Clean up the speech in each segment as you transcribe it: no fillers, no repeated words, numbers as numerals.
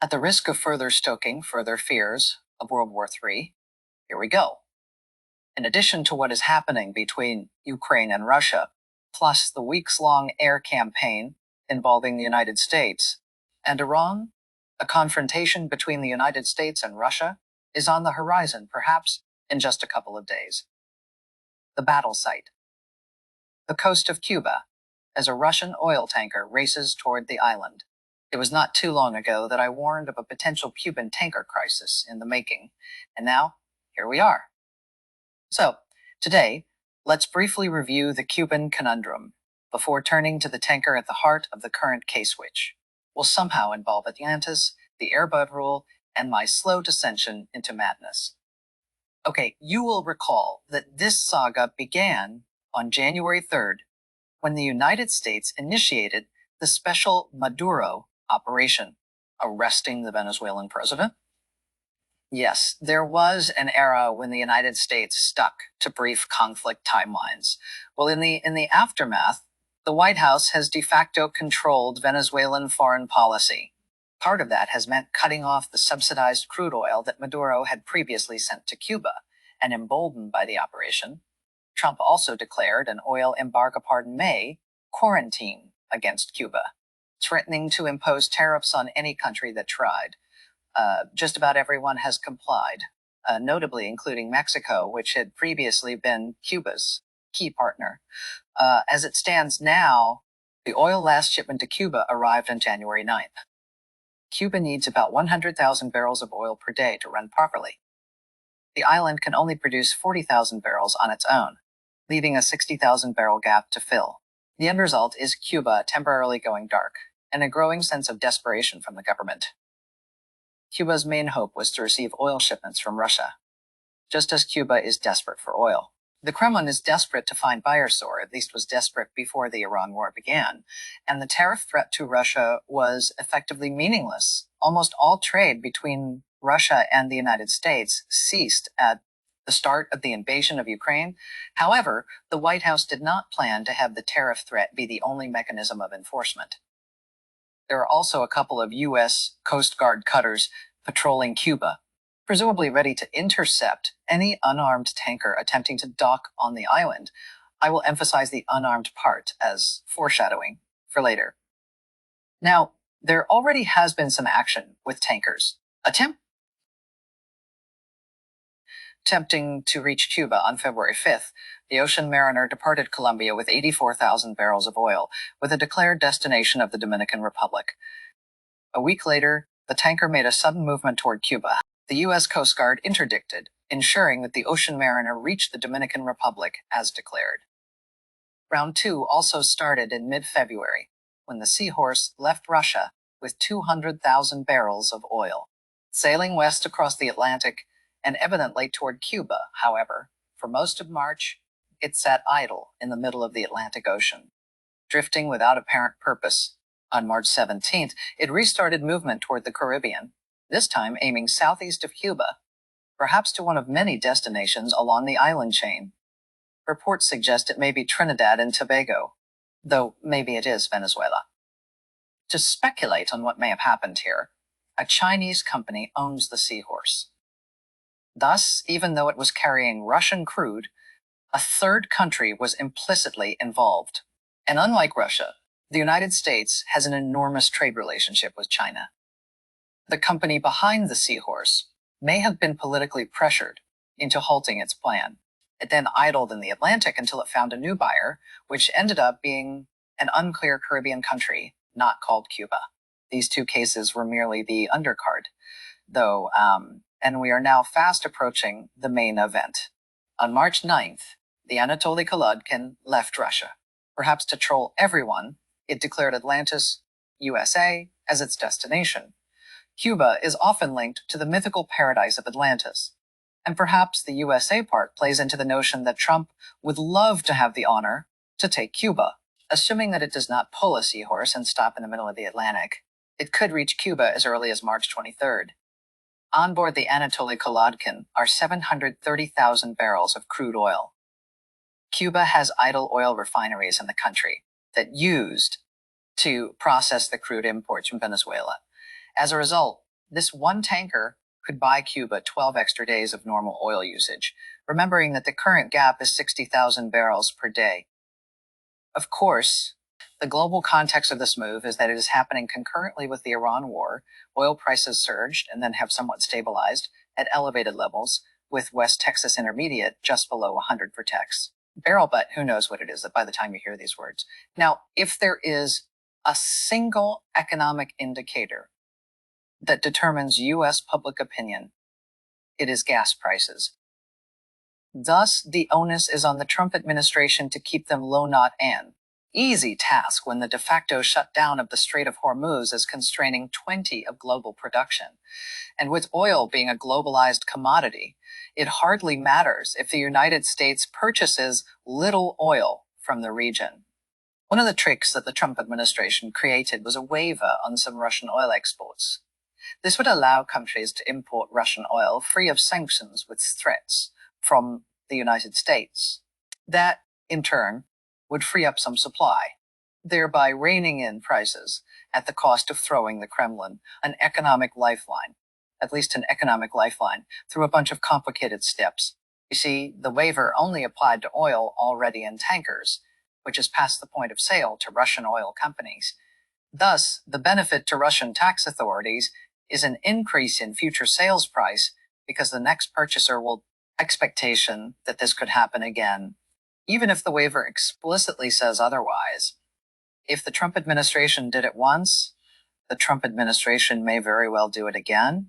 At the risk of further stoking further fears of World War III, here we go. In addition to what is happening between Ukraine and Russia, plus the weeks-long air campaign involving the United States and Iran, a confrontation between the United States and Russia is on the horizon, perhaps in just a couple of days. The battle site. The coast of Cuba, as a Russian oil tanker races toward the island. It was not too long ago that I warned of a potential Cuban tanker crisis in the making, and now, here we are. So, today, let's briefly review the Cuban conundrum before turning to the tanker at the heart of the current case, which will somehow involve Atlantis, the Airbud rule, and my slow descension into madness. Okay, you will recall that this saga began on January 3rd, when the United States initiated the Special Maduro operation, arresting the Venezuelan president. Yes, there was an era when the United States stuck to brief conflict timelines. Well, in the aftermath, the White House has de facto controlled Venezuelan foreign policy. Part of that has meant cutting off the subsidized crude oil that Maduro had previously sent to Cuba, and emboldened by the operation, Trump also declared an oil embargo May quarantine against Cuba, threatening to impose tariffs on any country that tried. Just about everyone has complied, notably including Mexico, which had previously been Cuba's key partner. As it stands now, the oil last shipment to Cuba arrived on January 9th. Cuba needs about 100,000 barrels of oil per day to run properly. The island can only produce 40,000 barrels on its own, leaving a 60,000 barrel gap to fill. The end result is Cuba temporarily going dark, and a growing sense of desperation from the government. Cuba's main hope was to receive oil shipments from Russia, just as Cuba is desperate for oil. The Kremlin is desperate to find buyers, or at least was desperate before the Iran war began, and the tariff threat to Russia was effectively meaningless. Almost all trade between Russia and the United States ceased at the start of the invasion of Ukraine. However, the White House did not plan to have the tariff threat be the only mechanism of enforcement. There are also a couple of U.S. Coast Guard cutters patrolling Cuba, presumably ready to intercept any unarmed tanker attempting to dock on the island. I will emphasize the unarmed part as foreshadowing for later. Now, there already has been some action with tankers attempting to reach Cuba on February 5th. The Ocean Mariner departed Colombia with 84,000 barrels of oil, with a declared destination of the Dominican Republic. A week later, the tanker made a sudden movement toward Cuba. The U.S. Coast Guard interdicted, ensuring that the Ocean Mariner reached the Dominican Republic as declared. Round 2 also started in mid-February, when the Seahorse left Russia with 200,000 barrels of oil. Sailing west across the Atlantic and evidently toward Cuba, however, for most of March, it sat idle in the middle of the Atlantic Ocean. Drifting without apparent purpose, on March 17th, it restarted movement toward the Caribbean, this time aiming southeast of Cuba, perhaps to one of many destinations along the island chain. Reports suggest it may be Trinidad and Tobago, though maybe it is Venezuela. To speculate on what may have happened here, a Chinese company owns the Seahorse. Thus, even though it was carrying Russian crude, a third country was implicitly involved. And unlike Russia, the United States has an enormous trade relationship with China. The company behind the Seahorse may have been politically pressured into halting its plan. It then idled in the Atlantic until it found a new buyer, which ended up being an unclear Caribbean country not called Cuba. These two cases were merely the undercard, though, and we are now fast approaching the main event. On March 9th, the Anatoly Kolodkin left Russia. Perhaps to troll everyone, it declared Atlantis, USA, as its destination. Cuba is often linked to the mythical paradise of Atlantis, and perhaps the USA part plays into the notion that Trump would love to have the honor to take Cuba. Assuming that it does not pull a Seahorse and stop in the middle of the Atlantic, it could reach Cuba as early as March 23rd. On board the Anatoly Kolodkin are 730,000 barrels of crude oil. Cuba has idle oil refineries in the country that used to process the crude imports from Venezuela. As a result, This one tanker could buy Cuba 12 extra days of normal oil usage, remembering that the current gap is 60,000 barrels per day. Of course, the global context of this move is that it is happening concurrently with the Iran war. Oil prices surged and then have somewhat stabilized at elevated levels, with West Texas Intermediate just below 100 for Tex barrel, but who knows what it is by the time you hear these words. Now, if there is a single economic indicator that determines U.S. public opinion, it is gas prices. Thus, the onus is on the Trump administration to keep them low, not an easy task when the de facto shutdown of the Strait of Hormuz is constraining 20% of global production. And with oil being a globalized commodity, it hardly matters if the United States purchases little oil from the region. One of the tricks that the Trump administration created was a waiver on some Russian oil exports. This would allow countries to import Russian oil free of sanctions with threats from the United States. That, in turn, would free up some supply, thereby reining in prices at the cost of throwing the Kremlin an economic lifeline, at least an economic lifeline, through a bunch of complicated steps. You see, the waiver only applied to oil already in tankers, which is past the point of sale to Russian oil companies. Thus, the benefit to Russian tax authorities is an increase in future sales price because the next purchaser will expectation that this could happen again, even if the waiver explicitly says otherwise. If the Trump administration did it once, the Trump administration may very well do it again.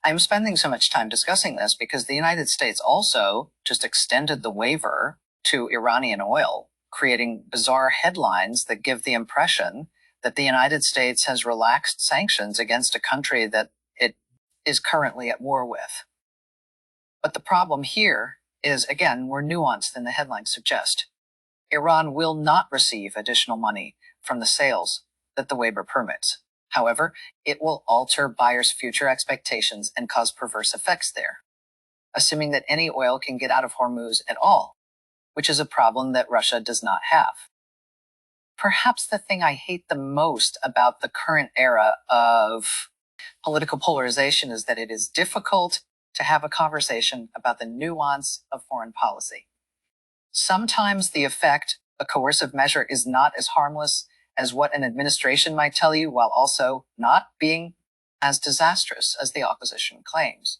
I'm spending so much time discussing this because the United States also just extended the waiver to Iranian oil, creating bizarre headlines that give the impression that the United States has relaxed sanctions against a country that it is currently at war with. But the problem here is, again, more nuanced than the headlines suggest. Iran will not receive additional money from the sales that the waiver permits. However, it will alter buyers' future expectations and cause perverse effects there, assuming that any oil can get out of Hormuz at all, which is a problem that Russia does not have. Perhaps the thing I hate the most about the current era of political polarization is that it is difficult to have a conversation about the nuance of foreign policy. Sometimes the effect a coercive measure is not as harmless as what an administration might tell you, while also not being as disastrous as the opposition claims.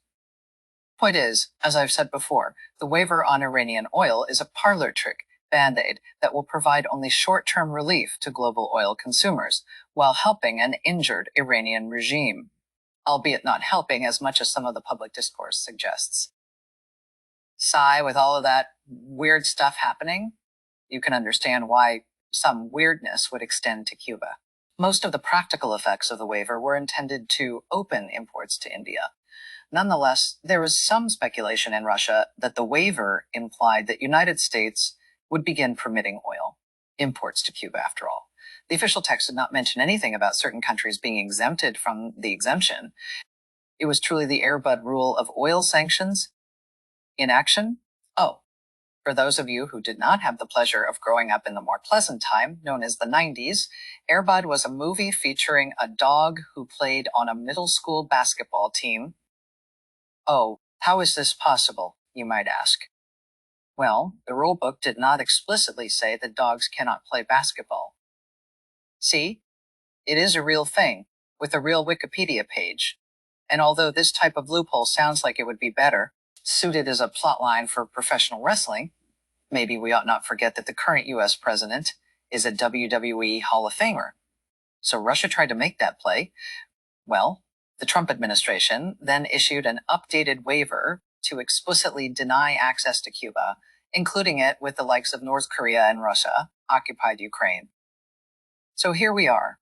Point is, as I've said before, the waiver on Iranian oil is a parlor trick Band-Aid that will provide only short-term relief to global oil consumers while helping an injured Iranian regime, albeit not helping as much as some of the public discourse suggests. Sigh, with all of that weird stuff happening, you can understand why some weirdness would extend to Cuba. Most of the practical effects of the waiver were intended to open imports to India. Nonetheless, there was some speculation in Russia that the waiver implied that United States would begin permitting oil imports to Cuba after all. The official text did not mention anything about certain countries being exempted from the exemption. It was truly the Airbud rule of oil sanctions in action. Oh, for those of you who did not have the pleasure of growing up in the more pleasant time known as the 90s, Airbud was a movie featuring a dog who played on a middle school basketball team. Oh, how is this possible, you might ask? Well, the rulebook did not explicitly say that dogs cannot play basketball. See, it is a real thing, with a real Wikipedia page. And although this type of loophole sounds like it would be better suited as a plotline for professional wrestling, maybe we ought not forget that the current U.S. president is a WWE Hall of Famer. So Russia tried to make that play. Well, the Trump administration then issued an updated waiver to explicitly deny access to Cuba, including it with the likes of North Korea and Russia, occupied Ukraine. So here we are.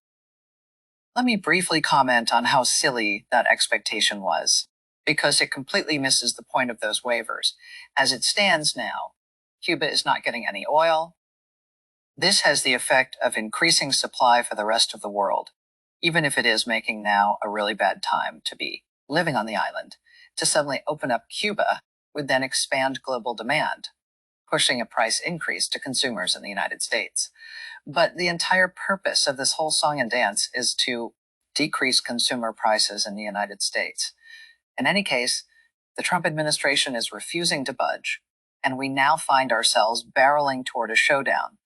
Let me briefly comment on how silly that expectation was, because it completely misses the point of those waivers. As it stands now, Cuba is not getting any oil. This has the effect of increasing supply for the rest of the world, even if it is making now a really bad time to be living on the island. To suddenly open up Cuba would then expand global demand, pushing a price increase to consumers in the United States. But the entire purpose of this whole song and dance is to decrease consumer prices in the United States. In any case, the Trump administration is refusing to budge, and we now find ourselves barreling toward a showdown.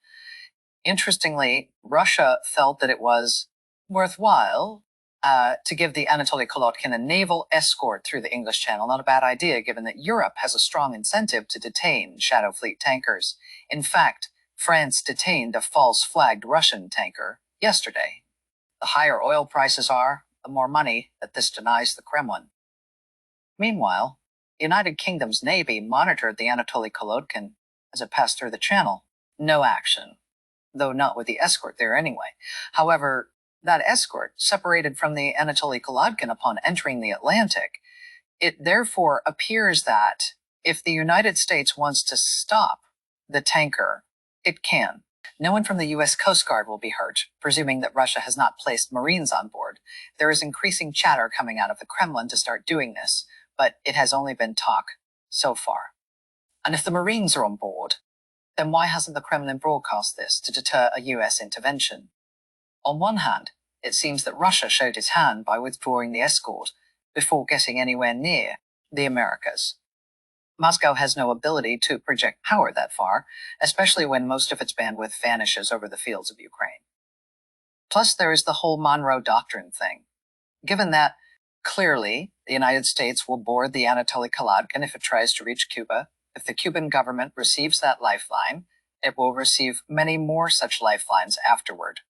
Interestingly, Russia felt that it was worthwhile to give the Anatoly Kolodkin a naval escort through the English Channel. Not a bad idea, given that Europe has a strong incentive to detain Shadow Fleet tankers. In fact, France detained a false-flagged Russian tanker yesterday. The higher oil prices are, the more money that this denies the Kremlin. Meanwhile, the United Kingdom's Navy monitored the Anatoly Kolodkin as it passed through the channel. No action, though not with the escort there anyway. However, that escort separated from the Anatoly Kolodkin upon entering the Atlantic. It therefore appears that if the United States wants to stop the tanker, it can. No one from the U.S. Coast Guard will be hurt, presuming that Russia has not placed Marines on board. There is increasing chatter coming out of the Kremlin to start doing this, but it has only been talk so far. And if the Marines are on board, then why hasn't the Kremlin broadcast this to deter a U.S. intervention? On one hand, it seems that Russia showed its hand by withdrawing the escort before getting anywhere near the Americas. Moscow has no ability to project power that far, especially when most of its bandwidth vanishes over the fields of Ukraine. Plus, there is the whole Monroe Doctrine thing. Given that, clearly, the United States will board the Anatoly Kolodkin if it tries to reach Cuba. If the Cuban government receives that lifeline, it will receive many more such lifelines afterward.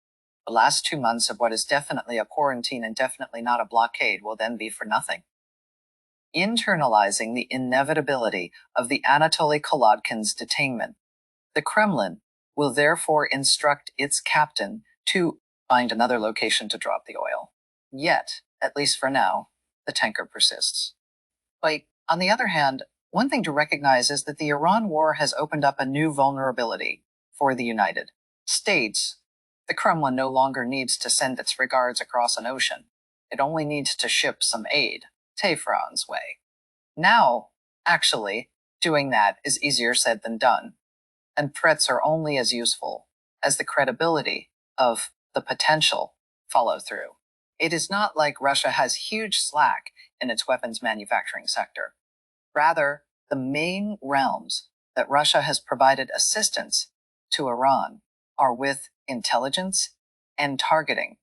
The last 2 months of what is definitely a quarantine and definitely not a blockade will then be for nothing. Internalizing the inevitability of the Anatoly Kolodkin's detainment, the Kremlin will therefore instruct its captain to find another location to drop the oil. Yet, at least for now, the tanker persists. But on the other hand, one thing to recognize is that the Iran war has opened up a new vulnerability for the United States. The Kremlin no longer needs to send its regards across an ocean. It only needs to ship some aid Tehran's way. Now, actually, doing that is easier said than done, and threats are only as useful as the credibility of the potential follow-through. It is not like Russia has huge slack in its weapons manufacturing sector. Rather, the main realms that Russia has provided assistance to Iran are with intelligence and targeting.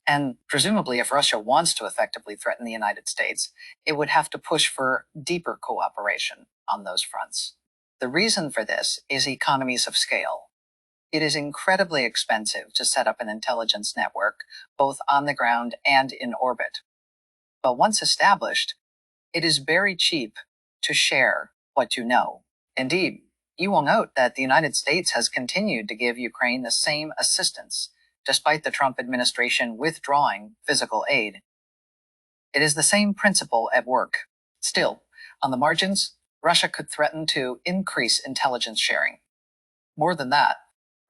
And presumably, if Russia wants to effectively threaten the United States, it would have to push for deeper cooperation on those fronts. The reason for this is economies of scale. It is incredibly expensive to set up an intelligence network, both on the ground and in orbit. But once established, it is very cheap to share what you know. Indeed, you will note that the United States has continued to give Ukraine the same assistance, despite the Trump administration withdrawing physical aid. It is the same principle at work. Still, on the margins, Russia could threaten to increase intelligence sharing. More than that,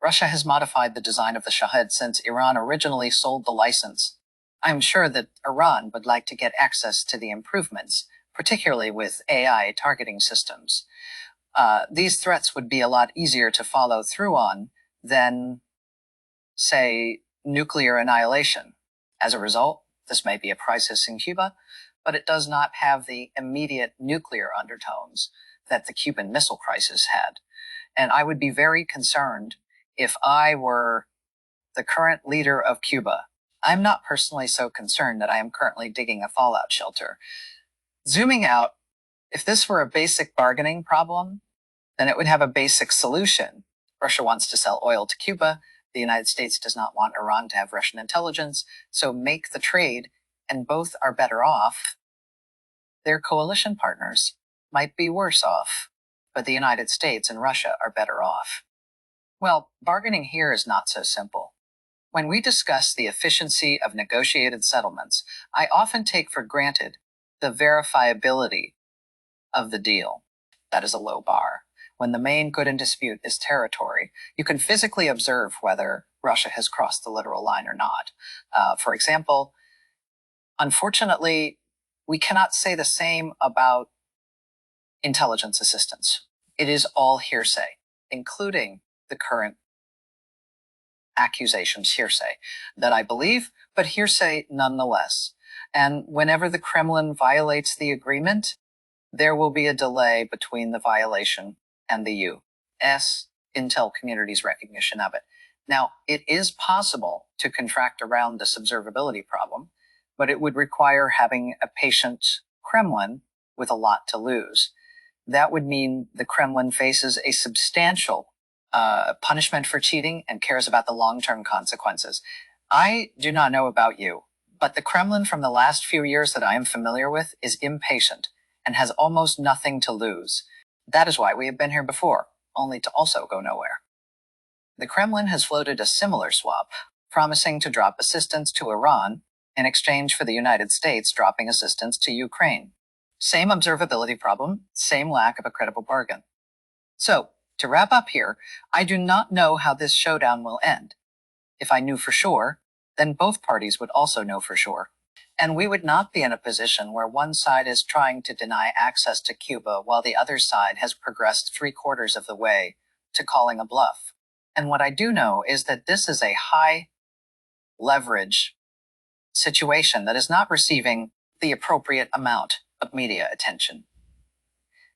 Russia has modified the design of the Shahed since Iran originally sold the license. I'm sure that Iran would like to get access to the improvements, particularly with AI targeting systems. These threats would be a lot easier to follow through on than, say, nuclear annihilation. As a result, this may be a crisis in Cuba, but it does not have the immediate nuclear undertones that the Cuban Missile Crisis had. And I would be very concerned if I were the current leader of Cuba. I'm not personally so concerned that I am currently digging a fallout shelter. Zooming out, if this were a basic bargaining problem, then it would have a basic solution. Russia wants to sell oil to Cuba. The United States does not want Iran to have Russian intelligence, so make the trade, and both are better off. Their coalition partners might be worse off, but the United States and Russia are better off. Well, bargaining here is not so simple. When we discuss the efficiency of negotiated settlements, I often take for granted the verifiability of the deal. That is a low bar. When the main good in dispute is territory, you can physically observe whether Russia has crossed the literal line or not. For example, unfortunately, we cannot say the same about intelligence assistance. It is all hearsay, including the current accusations, hearsay, that I believe, but hearsay nonetheless. And whenever the Kremlin violates the agreement, there will be a delay between the violation and the U.S. intel community's recognition of it. Now, it is possible to contract around this observability problem, but it would require having a patient Kremlin with a lot to lose. That would mean the Kremlin faces a substantial punishment for cheating and cares about the long-term consequences. I do not know about you, but the Kremlin from the last few years that I am familiar with is impatient and has almost nothing to lose. That is why we have been here before, only to also go nowhere. The Kremlin has floated a similar swap, promising to drop assistance to Iran in exchange for the United States dropping assistance to Ukraine. Same observability problem, same lack of a credible bargain. So, to wrap up here, I do not know how this showdown will end. If I knew for sure, then both parties would also know for sure. And we would not be in a position where one side is trying to deny access to Cuba while the other side has progressed 3/4 of the way to calling a bluff. And what I do know is that this is a high leverage situation that is not receiving the appropriate amount of media attention.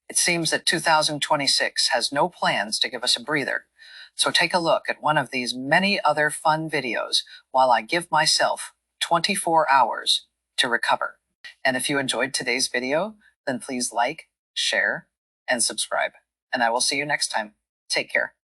It seems that 2026 has no plans to give us a breather. So take a look at one of these many other fun videos while I give myself 24 hours to recover. And if you enjoyed today's video, then please like, share, and subscribe. And I will see you next time. Take care.